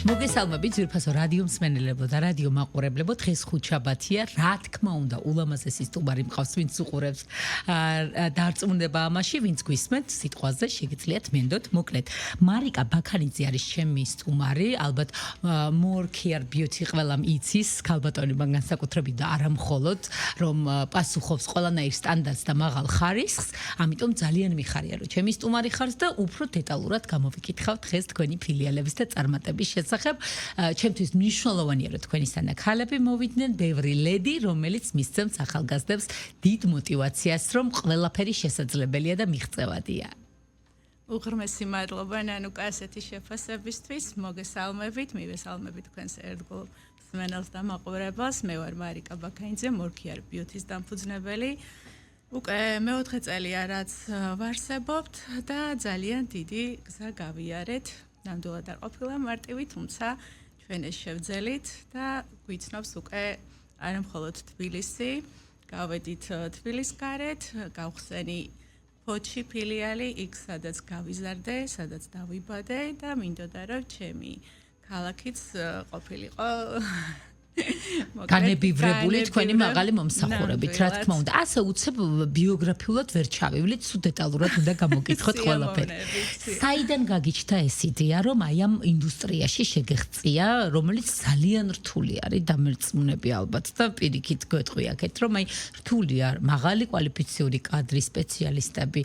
მოგესალმებით ძვირფასო რადიო მსმენელებო და რადიო მაყურებლებო, დღეს ხუთშაბათია, რა თქმა უნდა, ულამაზესი სტუმარი მყავს, ვინც უყურებს დარწმუნება ამაში, ვინც გვისმენთ სიტყვაზე, შეგიძლიათ მენდოთ, მოკლედ. მარიკა ბაქანიძე არის ჩემი სტუმარი, ალბათ more care beauty ყველამ იცის, ქალბატონებმა განსაკუთრებით და არა მხოლოდ, რომ პასუხობს ყველანაირ სტანდარტს და მაღალ ხარისხს, ამიტომ ძალიან მიხარია, რომ ჩემი სტუმარი ხართ და უფრო დეტალურად გამოვიკითხავთ დღეს თქვენი ფილიალების და წარმატების შესახებ. ჩემთვის მნიშვნელოვანია, რომ თქვენისთანა ქალები მოვიდნენ, ბევრი ლედი, რომელიც მისცემს ახალგაზრდებს დიდ мотивაციას, რომ ყველაფერი შესაძლებელია და მიღწევადია. უღრმესი მადლობა ნანუკა ასეთი შეფასებისთვის. მოგესალმებით, მივესალმებით თქვენს ერთგულ მსმენელს და მაყურებელს. მე ვარ მარიკა ბაქანიძე, more care beauty-ს დამფუძნებელი. უკვე მეოთხე წელია, რაც ვარსებობთ და ძალიან დიდი გზა გავიარეთ. ნამდვილად არ ყოფილა მარტივი, თუმცა ჩვენ ეს შევძელით და გვიცნობს უკვე არა მხოლოდ თბილისი, გავედით თბილისგარეთ, გავხსენი ფოთში ფილიალი, იქ სადაც გავიზარდე, სადაც დავიბადე და მინდოდა რომ ჩემი ქალაქიც ყოფილიყო განებივრებული თქვენი მაღალი მომსახურებით, რა თქმა უნდა. ასე უცებ ბიოგრაფიულად ვერ ჩავივლით, სულ დეტალურად უნდა გამოგკითხოთ ყველაფერი. საიდან გაგიჩნდა ეს იდეა, რომ აი ამ ინდუსტრიაში შეგეღწია, რომელიც ძალიან რთული არის დამერწმუნები ალბათ და პირიქით გეტყვი აქეთ, რომ აი რთულია, მაღალი კვალიფიციური კადრი, სპეციალისტები,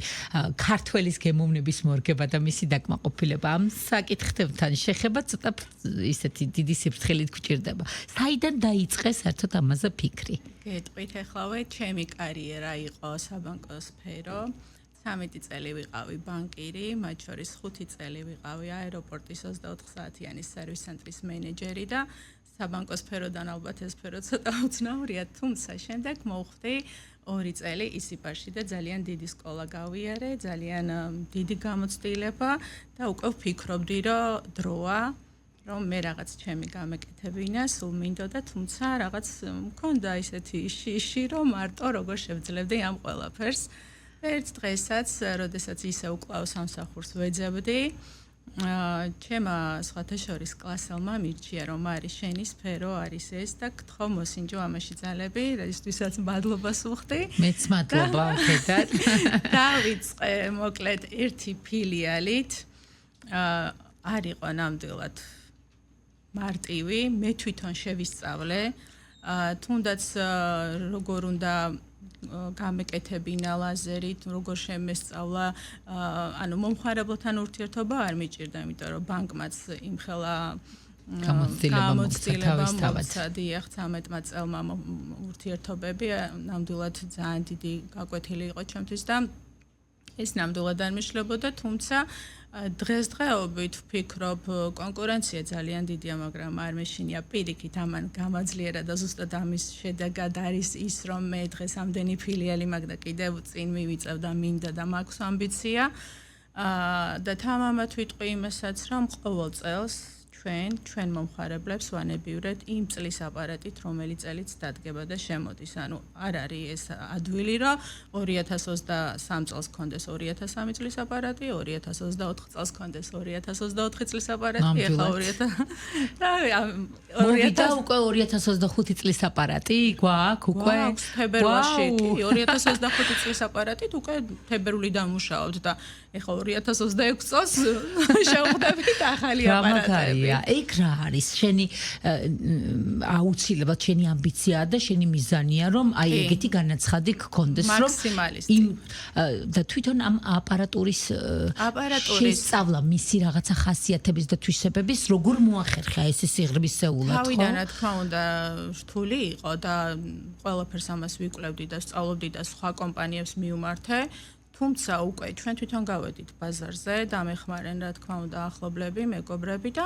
ქართველის გემოვნების მორგება და მისი დაკმაყოფილება ამ საკითხებთან შეხება ცოტა ისეთი დიდი სიფრთხილით გვჭირდება. საიდან დაიწყეს საერთოდ ამაზე ფიქრი? გეტყვით ახლა ჩემი კარიერა იყო საბანკო სფერო. 13 წელი ვიყავი ბანკირი, მათ შორის 5 წელი ვიყავი აეროპორტის 24 საათიანი სერვის ცენტრის მენეჯერი და საბანკო სფეროდან ალბათ ეს სფერო ცოტა უცნაურია, თუმცა შემდეგ მოვხდი 2 წელი ისიპარში და ძალიან დიდი სკოლა გავიარე, ძალიან დიდი გამოცდილება და უკვე ვფიქრობდი, რომ დროა რომ მე რაღაც ჩემი გამეკეთებინა, სულ მინდოდა, თუმცა რაღაც მქონდა ისეთი შიში, რომ მარტო როგორ შევძლებდი ამ ყველაფერს. ერთ დღესაც, როდესაც ისე უკვლავ სამსახურს ვეძებდი, ჩემმა სხვათა შორის კლასელმა მირჩია, რომ არის შენი სფერო, არის ეს და გთხოვ მოსინჯო ამაში ძალები, რისთვისაც მადლობას ვუხდი. მეც მადლობა აქედან. დავიწყე მოკლედ ერთი ფილიალით. არ იყო ნამდვილად მარტივი, მე თვითონ შევისწავლე, თუნდაც როგორ უნდა გამეკეთებინა ლაზერით, როგორ შემესწავლა, ანუ მომხმარებელთან ურთიერთობა არ მიჭირდა, იმიტომ რომ ბანკმაც იმხელა გამოცდილება მოხდა, დიახ, 13 წელმა ურთიერთობები ნამდვილად ძალიან დიდი გაკვეთილი იყო ჩემთვის და ეს ნამდვილად არ მიშლებოდა, თუმცა დღესდღეობით ვფიქრობ, კონკურენცია ძალიან დიდია, მაგრამ არ მეშინია პირიქით ამან გამაძლიერა და ზუსტად ამის შედეგად არის ის, რომ მე დღეს ამდენი ფილიალი მაქვს და კიდევ წინ მივიწევ და მინდა და მაქვს ამბიცია. და თამამად ვიტყვი იმასაც, რომ ყოველ წელს ჩვენ მომხმარებლებს ვანებივრეთ იმ წლის აპარატით, რომელიც წელიც დადგება და შემოდის. ანუ არ არის ეს ადვილი, რომ 2023 წელს კონდეს 2003 წლის აპარატი, 2024 წელს კონდეს 2024 წლის აპარატი, ეხლა 2025 წლის აპარატი გვაქვს უკვე თებერვალში 2025 წლის აპარატით უკვე თებერვლი დამუშავებთ და ეხლა 2026 წელს შევხვდებით ახალი აპარატები. ეგ რა არის შენი აუცილებლად შენი ამბიციაა და შენი მიზანია რომ აი ეგეთი განაცხადი გქონდეს რომ იმ და თვითონ ამ აპარატურის შესწავლა მისი რაღაცა ხასიათების და თვისებების როგორ მოახერხა ეს სიღრმისეულად ხო? თავიდან რა თქმა უნდა რთული იყო და ყველაფერს ამას ვიკვლევდი და სწავლობდი და სხვა კომპანიებს მივმართე. თუმცა უკვე ჩვენ თვითონ გავედით ბაზარზე და მეხმარენ რა თქმა უნდა ახლობლები, მეგობრები და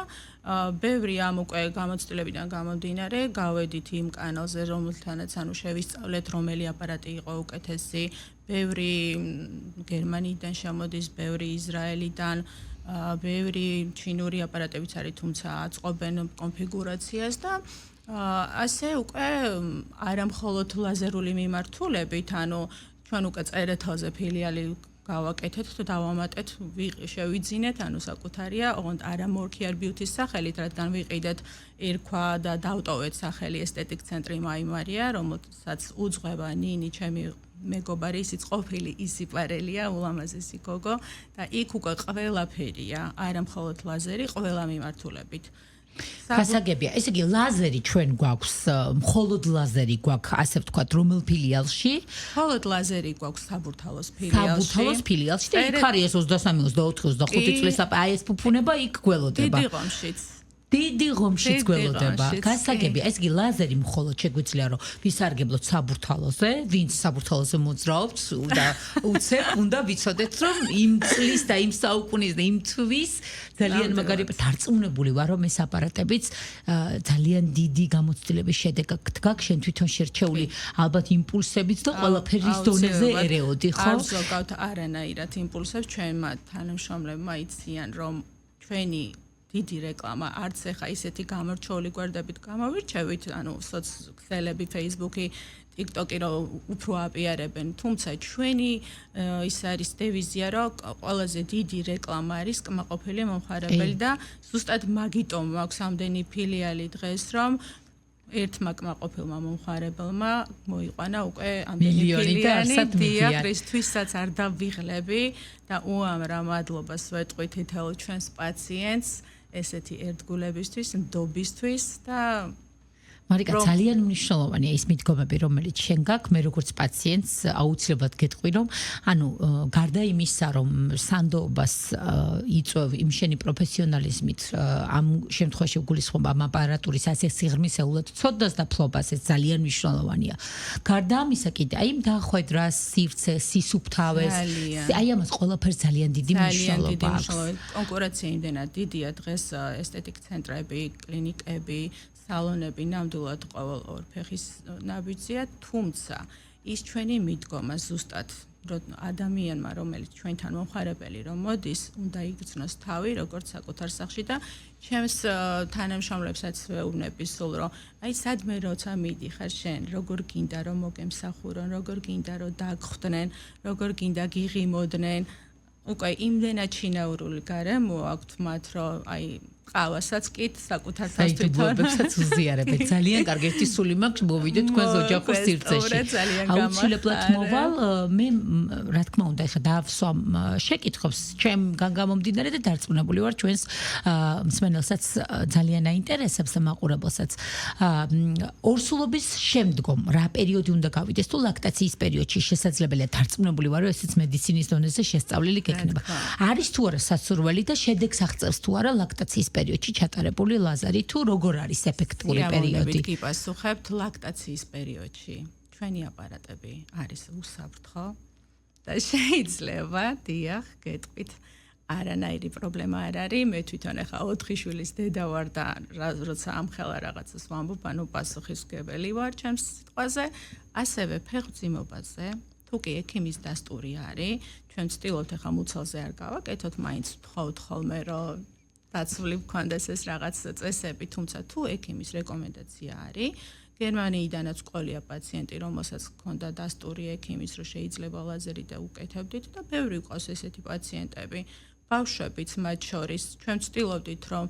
ბევრი ამ უკვე გამოცდილებიდან გამომდინარე გავედით იმ კანალზე, რომელთანაც ანუ შევისწავლეთ რომელი აპარატი იყო უკეთესი, ბევრი გერმანიიდან შემოდის, ბევრი ისრაელიდან, ბევრი ჩინური აპარატებიც არის, თუმცა აწყობენ კონფიგურაციას და ასე უკვე არა მხოლოდ ლაზერული მიმართულებით, ანუ ჩვენ უკვე წერეთელზე ფილიალი გავაკეთეთ თუ დავამატეთ, შევიძინეთ, ანუ საკუთარია, ოღონდ არა მორქიარ ბიუთის სახელით, რადგან ვიყიდეთ ერქვა და დავტოვეთ სახელი ესთეტიკ ცენტრი მაიმარია, რომელსაც უძღვება ნინი, ჩემი მეგობარი, ისიც ყოფილი ისიპარელია, ულამაზესი გოგო და იქ უკვე ყველაფერია, არა მხოლოდ ლაზერი, ყველა მიმართულებით. გასაგებია, ესე იგი ლაზერი ჩვენ გვაქვს, მხოლოდ ლაზერი გვაქვს, ასე ვთქვათ, რომელ ფილიალში? მხოლოდ ლაზერი გვაქვს საბურთალოს ფილიალში. საბურთალოს ფილიალში და იქ არის 23, 24, 25 წლის აი ეს ფუფუნება იქ გველოდება. დიდი ღომშიც. დიდი ღომშიც გველოდება. გასაგებია, ეს იგი ლაზერი მხოლოდ შეგვიძლია რომ ვისარგებლოთ საბურთალოზე, ვინც საბურთალოზე მოძრაობს და უცებ უნდა ვიცოდეთ რომ იმ წლის და იმ საუკუნის და იმ თვის ძალიან მაგარი დარწმუნებული ვარ რომ ეს აპარატებიც ძალიან დიდი გამოცდილების შედეგად გაქვს შენ თვითონ შერჩეული ალბათ იმპულსებიც და ყველაფერის დონეზე ერეოდი ხო? არ ზოგავთ არანაირად იმპულსებს ჩვენმა თანამშრომლებმა იციან რომ ჩვენი დიდი რეკლამა არც ეხა ისეთი გამორჩეული გვერდებით გამოვირჩევით, ანუ სოციალები, Facebook-ი, TikTok-ი რომ უფრო აპიარებენ, თუმცა ჩვენი ის არის დევიზია, რომ ყველაზე დიდი რეკლამა არის კმაყოფილი მომხარებელი და ზუსტად მაგიტომ მაქვს ამდენი ფილიალი დღეს, რომ ერთმა კმაყოფილმა მომხარებელმა მოიყვანა უკვე ამდენი ფილიალი, დიახ, რისთვისაც არ დავიღლები და უამრავ მადლობას ვეტყვი თითოეულ ჩვენს პაციენტს ესეთი ერთგულებისთვის, ნდობისთვის და მარიკა ძალიან მნიშვნელოვანია ის მიდგომები, რომელიც შენ გაქვს, მე როგორც პაციენტს აუცილებლად გეტყვი, რომ ანუ გარდა იმისა, რომ სანდოობას იწვევ იმ შენი პროფესიონალიზმით, ამ შემთხვევაში გულისხმობ ამ აპარატურის ასე სიღრმისეულად ცოდნას და ფლობას, ეს ძალიან მნიშვნელოვანია. გარდა ამისა კიდე, აი იმ დაახვედრას, სივრცეს, სისუფთავეს, აი ამას ყველაფერს ძალიან დიდი მნიშვნელობა აქვს. კონკურენცია იმდენად დიდია დღეს ესთეტიკ ცენტრები, კლინიკები, სალონები ნამდვილად ყოველ ორ ფეხის ნაბიჯია, თუმცა ის ჩვენი მიდგომა ზუსტად ადამიანმა, რომელიც ჩვენთან მომხარებელი რომ მოდის, უნდა იგრძნოს თავი როგორც საკუთარ სახლში და ჩემს თანამშრომლებსაც ვეუბნები სულ რომ აი სადმე როცა მიდიხარ შენ, როგორ გინდა რომ მოგემსახურონ, როგორ გინდა რომ დაგხვდნენ, როგორ გინდა გიღიმოდნენ, უკვე იმდენად ჩინაურული გარემო აქვთ მათ რომ აი ყავასაც კი საკუთარ თვითონებსაც უზიარებთ. ძალიან კარგი ერთი სული მაქვს მოვიდეთ თქვენს ოჯახურ სივრცეში. აუცილებლად მოვალ მე რა თქმა უნდა ეხა დავსვამ შეკითხვებს ჩემ გამომდინარე და დარწმუნებული ვარ ჩვენს მსმენელსაც ძალიან აინტერესებს და მაყურებელსაც. ორსულობის შემდგომ რა პერიოდი უნდა გავიდეს თუ ლაქტაციის პერიოდში შესაძლებელია დარწმუნებული ვარ რომ ესეც მედიცინის დონეზე შესწავლილი გექნება. არის თუ არა სასურველი და შედეგს აღწევს თუ არა ლაქტაციის პერიოდში ჩატარებული ლაზერი თუ როგორ არის ეფექტური პერიოდი? გიპასუხებთ ლაქტაციის პერიოდში. ჩვენი აპარატები არის უსაფრთხო და შეიძლება, დიახ, გეტყვით, არანაირი პრობლემა არ არის. მე თვითონ ახლა 4 შვილის დედა ვარ და როცა ამხელა რაღაცას ვამბობ, ანუ პასუხისმგებელი ვარ ჩემს სიტყვაზე, ასევე ფეხმძიმობაზე, თუ კი ექიმის დასტური არის, ჩვენ ვცდილობთ ახლა მუცელზე არ გავაკეთოთ, მაინც ვთხოვთ ხოლმე რომ დაცული გქონდეს ეს რაღაც წესები, თუმცა თუ ექიმის რეკომენდაცია არის, გერმანიიდანაც ყოლია პაციენტი, რომელსაც ჰქონდა დასტური ექიმის, რომ შეიძლება ლაზერი და უკეთებდით და ბევრი ყავს ესეთი პაციენტები, ბავშვებიც მათ შორის. ჩვენ ვცდილობდით, რომ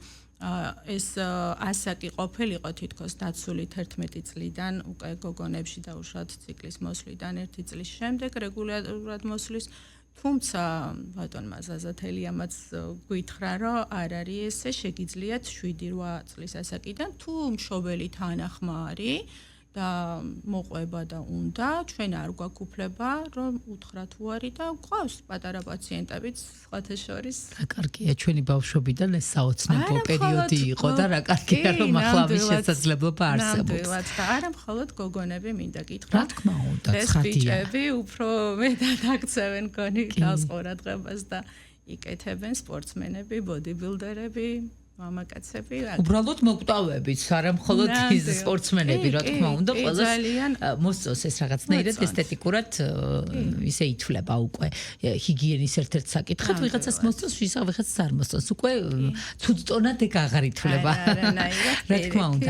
ეს ასაკი ყოფილიყო თითქოს დაცული 11 წლიდან, უკვე გოგონებში დაუშვათ ციკლის მოსვლიდან 1 წლის შემდეგ რეგულარულად მოსვლის. თუმცა ბატონმა ზაზათელიამაც გითხრა, რომ არ არის ესე, შეგიძლიათ 7-8 წლის ასაკიდან, თუ მშობელი თანახმა არის და მოყვება და უნდა, ჩვენ არ გვაქვს უფლება, რომ უთხრა თუ არის და გვყავს პატარა პაციენტებიც სხვათა შორის. რა კარგია, ჩვენი ბავშვობიდან ეს საოცნებო პერიოდი იყო და რა კარგია, რომ ახლა ამის შესაძლებლობა არსებობს. ნამდვილად და არა მხოლოდ გოგონები მინდა გითხრა. რა თქმა უნდა, ცხადია. ეს ბიჭები უფრო მეტად აქცევენ გონი თავს ყურადღებას და იკეთებენ სპორტსმენები, ბოდიბილდერები. მამაკაცები უბრალოდ მოკვდავებით, არა მხოლოდ ის სპორტსმენები, რა თქმა უნდა, ყველას მოსწონს ეს რაღაცნაირად ესთეტიკურად ისე ითვლება უკვე ჰიგიენის ერთ-ერთ საკითხად, ვიღაცას მოსწონს, ვიღაცას არ მოსწონს, უკვე თუდტონად ეგ აღარ ითვლება. რა თქმა უნდა.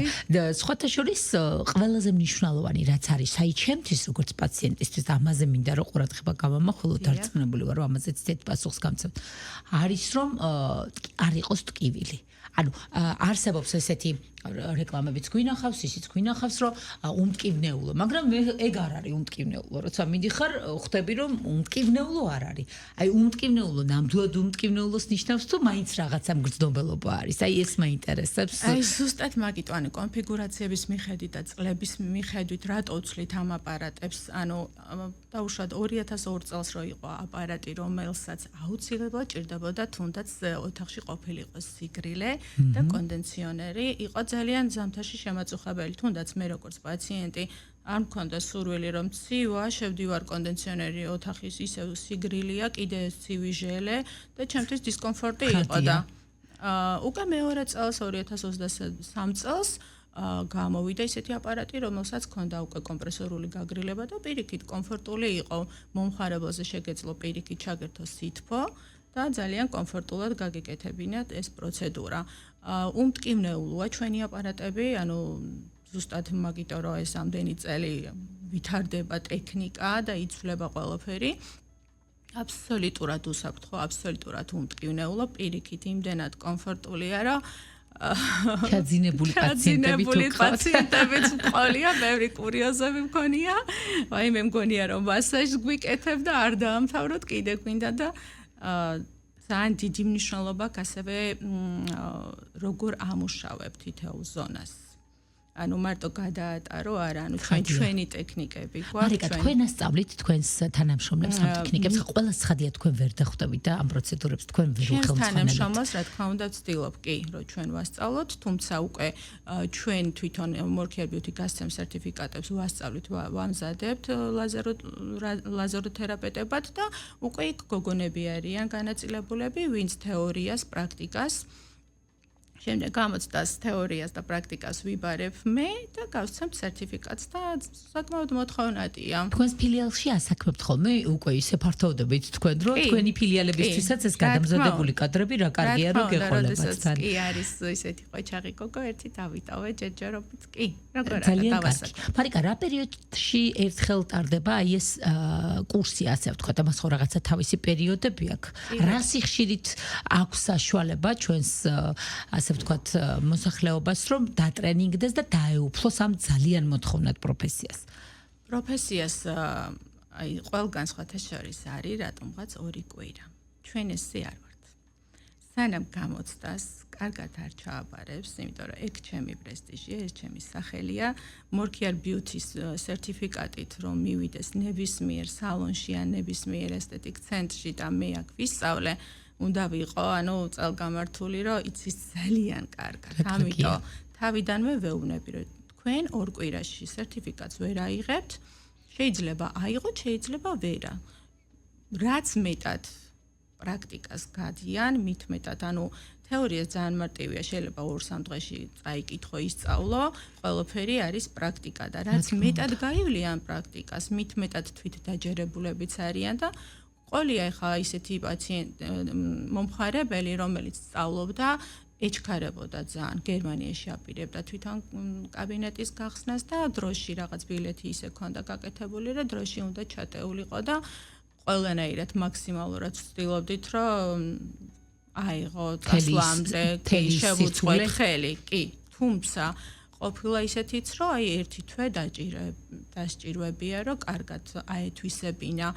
სხვათა შორის ყველაზე მნიშვნელოვანი რაც არის საიჩემთვის, როგორც პაციენტისთვის და ამაზე მინდა რომ ყურადღება გამამახვილოთ, დარწმუნებული ვარ, რომ ამაზეც თეთ პასუხს გამცემთ. არის რომ არ იყოს ტკივილი. ანუ არსებობს ესეთი რეკლამებიც გვინახავს, ისიც გვინახავს, რომ უმტკივნეულო, მაგრამ ეგ არ არის უმტკივნეულო, როცა მიდიხარ, ხვდები რომ უმტკივნეულო არ არის. აი უმტკივნეულო ნამდვილად უმტკივნეულოს ნიშნავს თუ მაინც რაღაცა მგრძნობელობა არის. აი ეს მაინტერესებს. აი ზუსტად მაგიტვანი კონფიგურაციების მიხედვით და წლების მიხედვით რატო უცვლით ამ აპარატებს, ანუ დაუშვათ 2002 წელს რო იყო აპარატი, რომელსაც აუცილებლად ჭირდებოდა თუნდაც ოთახში ყოფილიყო სიგრილე და კონდენსიონერი, იყო ძალიან ზამთარში შემაწუხებელი, თუნდაც მე როგორც პაციენტი არ მქონდა სურვილი რომ ცივა, შევდივარ კონდენსიონერი ოთახის ისევ სიგრილია, კიდე ცივი ჟელე და ჩემთვის დისკომფორტი იყო და უკვე მეორე წელს 2023 წელს გამოვიდა ისეთი აპარატი, რომელსაც ჰქონდა უკვე კომპრესორული გაგრილება და პირიქით კომფორტული იყო, მომხარებელზე შეგეძლო პირიქით ჩაგერთო სითბო და ძალიან კომფორტულად გაგეკეთებინათ ეს პროცედურა. უმტკივნეულოა ჩვენი აპარატები, ანუ ზუსტად მაგიტო რომ ეს ამდენი წელი ვითარდება ტექნიკა და იცვლება ყველაფერი. აბსოლუტურად უსაფრთხო, აბსოლუტურად უმტკივნეულო, პირიქით იმდენად კომფორტულია, რომ ჩაძინებული პაციენტებიც მყოლია, ბევრი კურიოზები მქონია. აი მე მგონია რომ მასაჟს გვიკეთებ და არ დაამთავროთ, კიდე გვინდა და ძალიან დიდი მნიშვნელობა აქვს ასევე როგორ ამუშავებ თითოეულ ზონას. ანუ მარტო გადაატარო არა, ანუ ჩვენი ტექნიკები გვაქვს. მარიკა, თქვენ ასწავლით თქვენს თანამშრომლებს ამ ტექნიკებს, ყველა ცხადია თქვენ ვერ დახვდებით და ამ პროცედურებს თქვენ ვერ უხელმძღვანელობთ. თანამშრომლს რა თქმა უნდა ვცდილობ კი, რომ ჩვენ ვასწავლოთ, თუმცა უკვე ჩვენ თვითონ Morkier Beauty გასცემ სერტიფიკატებს ვასწავლით, ვამზადებთ ლაზეროთერაპევტებად და უკვე იქ გოგონები არიან განაწილებულები, ვინც თეორიას, პრაქტიკას შემდეგ გამოცდას თეორიას და პრაქტიკას ვიბარებ მე და გავცემთ სერტიფიკატს და საკმაოდ მოთხოვნადია. თქვენს ფილიალში ასაქმებთ ხოლმე უკვე ისე ფართოვდებით თქვენ რომ თქვენი ფილიალებისთვისაც ეს გადამზადებული კადრები რა კარგია რომ გეყოლებათ თან. კი არის ისეთი ყოჩაღი გოგო ერთი დავიტოვე ჯერჯერობით კი. როგორ დავასაკეთე. მარიკა, რა პერიოდში ერთხელ ტარდება აი ეს კურსი ასე ვთქვათ, ამას ხო რაღაცა თავისი პერიოდები აქვს. რა სიხშირით აქვს საშუალება ჩვენს ასე ვთქვათ მოსახლეობას რომ დატრენინგდეს და დაეუფლოს ამ ძალიან მოთხოვნად პროფესიას. პროფესიას აი ყველგან სხვათა შორის არის რატომღაც 2 კვირა. ჩვენ ესე არ ვართ. სანამ გამოცდას კარგად არ ჩააბარებს, იმიტომ რომ ეგ ჩემი პრესტიჟია, ეს ჩემი სახელია, Morkier Beauty-ს სერტიფიკატით რომ მივიდეს ნებისმიერ სალონში ან ნებისმიერ ესთეტიკ ცენტრში და მე აქ ვისწავლე, უნდა ვიყო, ანუ წელგამართული, რომ იცის ძალიან კარგად. ამიტომ თავიდანვე ვეუბნები, რომ თქვენ 2 კვირაში სერტიფიკატს ვერ აიღებთ, შეიძლება აიღოთ, შეიძლება ვერა. რაც მეტად პრაქტიკას გადიან, მით მეტად, ანუ თეორია ძალიან მარტივია, შეიძლება 2-3 დღეში წაიკითხო, ისწავლო, ყველაფერი არის პრაქტიკა და რაც მეტად გაივლიან პრაქტიკას, მით მეტად თვით დაჯერებულებიც არიან და ყოლია ხა ისეთი პაციენტი მომხარებელი, რომელიც სწავლობდა, ეჩქარებოდა ძალიან, გერმანიაში აპირებდა თვითონ კაბინეტის გახსნას და დროში რაღაც ბილეთი ისე ქონდა გაკეთებული, რომ დროში უნდა ჩატეულიყო და ყველანაირად მაქსიმალურად ვცდილობდით, რომ აიღო წასვლამდე შევუწყვეთ ხელი, კი, თუმცა ყოფილა ისეთიც, რომ აი ერთი თვე დასჭირვებია, რომ კარგად აეთვისებინა.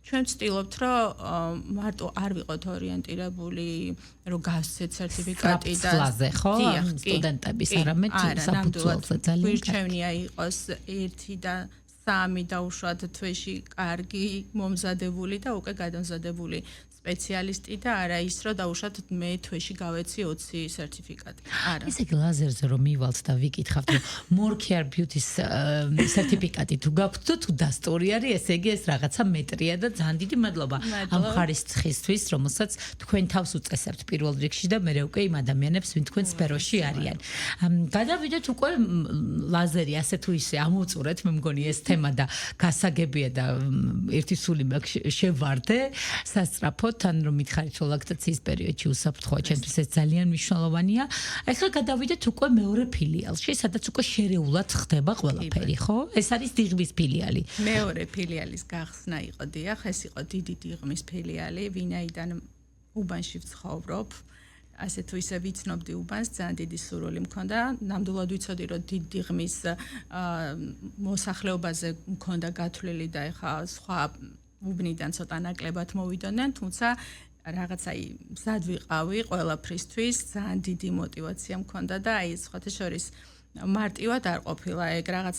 ჩვენ ვცდილობთ, რომ მარტო არ ვიყოთ ორიენტირებული, რომ გავსცეთ სერტიფიკატი და სტუდენტების არამედ საფუძველზე ძალიან გვირჩევნია იყოს 1 და 3 და უშუალოდ თვეში კარგი მომზადებული და უკვე გადამზადებული სპეციალისტი და არა ის რომ დაუშვათ მე თვეში გავეცი 20 სერტიფიკატი. არა. ესე იგი ლაზერზე რომ მივალთ და ვიკითხავთ რომ More Care Beauty-ს სერტიფიკატი თუ გაქვთ და თუ დასტური არის, ესე იგი ეს რაღაცა მეტრია და ძალიან დიდი მადლობა ამ ხარისხისთვის, რომელსაც თქვენ თავს უწესებთ პირველ რიგში და მე უკვე იმ ადამიანებს, ვინ თქვენ სფეროში არიან. გადავიდეთ უკვე ლაზერი ასე თუ ისე ამოვწურეთ, მე მგონი ეს თემა და გასაგებია და ერთი სული მაქვს შევარდე სასწრაფოდ თან რომ მითხარით რომ ლაქტაციის პერიოდში უსაფრთხოა, ჩემთვის ეს ძალიან მნიშვნელოვანია. ახლა გადავიდეთ უკვე მეორე ფილიალში, სადაც უკვე შერეულად ხდება ყველაფერი, ხო? ეს არის დიღმის ფილიალი. მეორე ფილიალის გახსნა იყო დიახ, ეს იყო დიდი დიღმის ფილიალი, ვინაიდან უბანში ვცხოვრობ. ასე თუ ისე ვიცნობდი უბანს, ძალიან დიდი სურვილი მქონდა. ნამდვილად ვიცოდი, რომ დიდი დიღმის მოსახლეობაზე მქონდა გათვლილი და ეხა სხვა უბნიდან ცოტა ნაკლებად მოვიდოდნენ, თუმცა რაღაცა მზად ვიყავი ყველაფრისთვის, ძალიან დიდი мотиваცია მქონდა და აი სხვათა შორის მარტივად არ ყოფილა ეგ რაღაც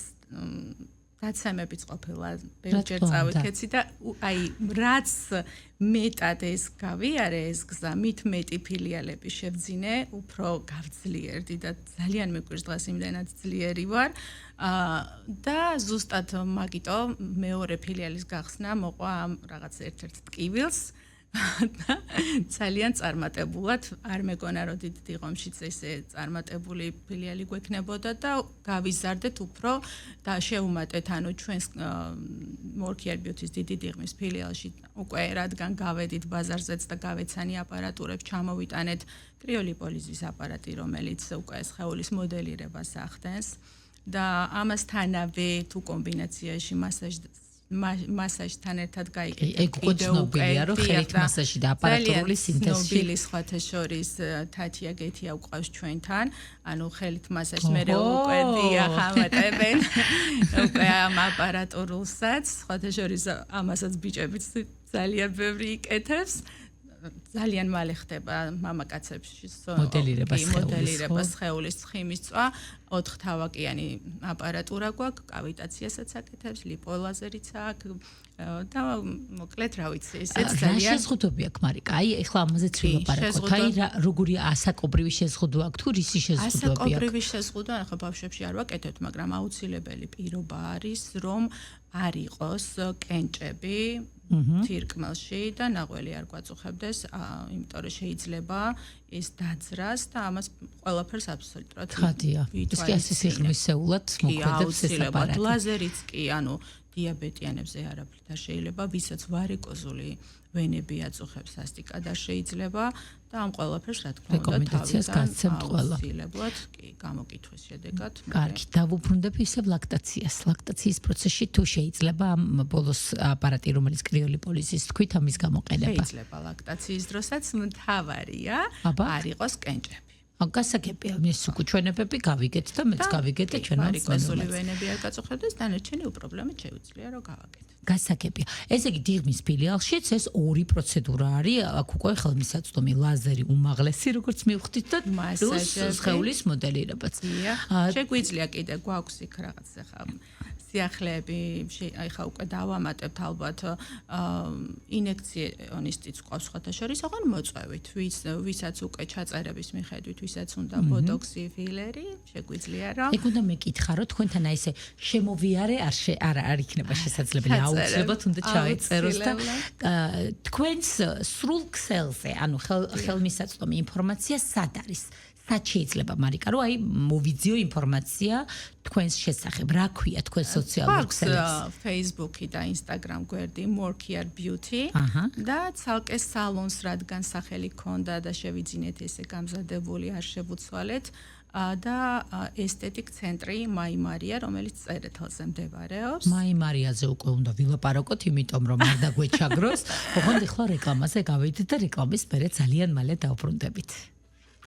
დაცემებიც ყოფილა, ბევრჯერ წავიქეცი და აი რაც მეტად ეს გავიარე ეს გზა, მით მეტი ფილიალები შევძინე, უფრო გავძლიერდი და ძალიან მეკვირს დღეს იმდენად ძლიერი ვარ. და ზუსტად მაგიტო მეორე ფილიალის გახსნა მოყვა ამ რაღაც ერთ-ერთ ტკივილს და ძალიან წარმატებულად არ მეგონა რომ დიდ დიღომშიც ესე წარმატებული ფილიალი გვექნებოდა და გავიზარდეთ უფრო და შევუმატეთ ანუ ჩვენს More Care Beauty-ის დიდი დიღმის ფილიალში უკვე რადგან გავედით ბაზარზეც და გავეცანი აპარატურებს ჩამოვიტანეთ კრიოლიპოლიზის აპარატი რომელიც უკვე სხეულის მოდელირებას ახდენს და ამასთანავე თუ კომბინაციაში მასაჟთან ერთად გაიგეთ. ეგ უკვე ცნობილია, რომ ხელით მასაჟი და აპარატურული სინთეზში. ცნობილი სხვათა შორის თათია გეთია უყავს ჩვენთან, ანუ ხელით მასაჟს მე უკვე დიახ ამატებენ. უკვე ამ აპარატურულსაც, სხვათა შორის ამასაც ბიჭებიც ძალიან ბევრი იკეთებს. ძალიან მალე ხდება მამაკაცებში მოდელირება სხეულის ცხიმის წვა 4 თავაკიანი აპარატურა გვაქვს კავიტაციასაც აკეთებს ლიპოლაზერიც აქვს და მოკლედ რა ვიცი ესეც ძალიან შეზღუდვები აქვს მარიკა აი ეხლა ამაზეც ვილაპარაკოთ აი როგორი ასაკობრივი შეზღუდვა აქვს თუ რისი შეზღუდვები აქვს ასაკობრივი შეზღუდვა ახლა ბავშვებში არ ვაკეთებთ მაგრამ აუცილებელი პირობა არის რომ არ იყოს კენჭები თირკმელში და ნაღველი არ გვაწუხებდეს, იმიტომ რომ შეიძლება ეს დაძრას და ამას ყველაფერს აბსოლუტურად ხადია. ის კი ასე სიღრმისეულად მოქმედებს ეს აპარატი. ლაზერიც კი, ანუ დიაბეტიანებზე არაფრით არ შეიძლება, ვისაც ვარიკოზული ვენები აწუხებს სასტიკად არ შეიძლება და ამ ყველაფერს რა თქმა უნდა რეკომენდაციას გასცემთ ყველა. აუცილებლად კი გამოკითხვის შედეგად. კარგი, დავუბრუნდებ ისევ ლაქტაციას. ლაქტაციის პროცესში თუ შეიძლება ამ ბოლოს აპარატი რომელიც კრიოლიპოლიზის თქვით ამის გამოყენება. შეიძლება ლაქტაციის დროსაც მთავარია არ იყოს კენჭები. გასაგებია ეს უკუჩვენებები გავიგეთ და მეც გავიგეთ და ჩვენ ვარიკოზული ვენები არ გაწუხებდეს დანარჩენი უპრობლემოდ შეუძლია რომ გავაკეთოთ. გასაგებია. ესე იგი დიღმის ფილიალშიც ეს ორი პროცედურა არის, აქ უკვე ხელმისაწვდომი ლაზერი უმაღლესი როგორც მივხვდით და მასაჟი სხეულის მოდელირებაც. შეგვიძლია კიდე გვაქვს იქ რაღაც ახლა სიახლეები, ახლა უკვე დავამატებთ ალბათ ინექციონისტიც ყავს სხვათა შორის, აღარ მოწვევით, ვისაც უკვე ჩაწერების მიხედვით, ვისაც უნდა ბოტოქსი, ფილერი, შეგვიძლია რომ ეგ უნდა მეკითხა რომ თქვენთან აი ესე შემოვიარე არ იქნება შესაძლებელი აუცილებლად უნდა ჩაეწეროს და თქვენს სრულ ქსელზე, ანუ ხელმისაწვდომი ინფორმაცია სად არის? სად შეიძლება მარიკა რომ აი მოვიძიო ინფორმაცია თქვენს შესახებ რა ქვია თქვენ სოციალურ ქსელებს Facebook-ი და Instagram გვერდი More Care Beauty და ცალკე სალონს რადგან სახელი ქონდა და შევიძინეთ ესე გამზადებული არ შევუცვალეთ და ესთეტიკ ცენტრი მაიმარია რომელიც წერეთელზე მდებარეობს მაიმარიაზე უკვე უნდა ვილაპარაკოთ იმიტომ რომ არ დაგვეჩაგროს ოღონდ ახლა რეკლამაზე გავიდეთ და რეკლამის მერე ძალიან მალე დავბრუნდებით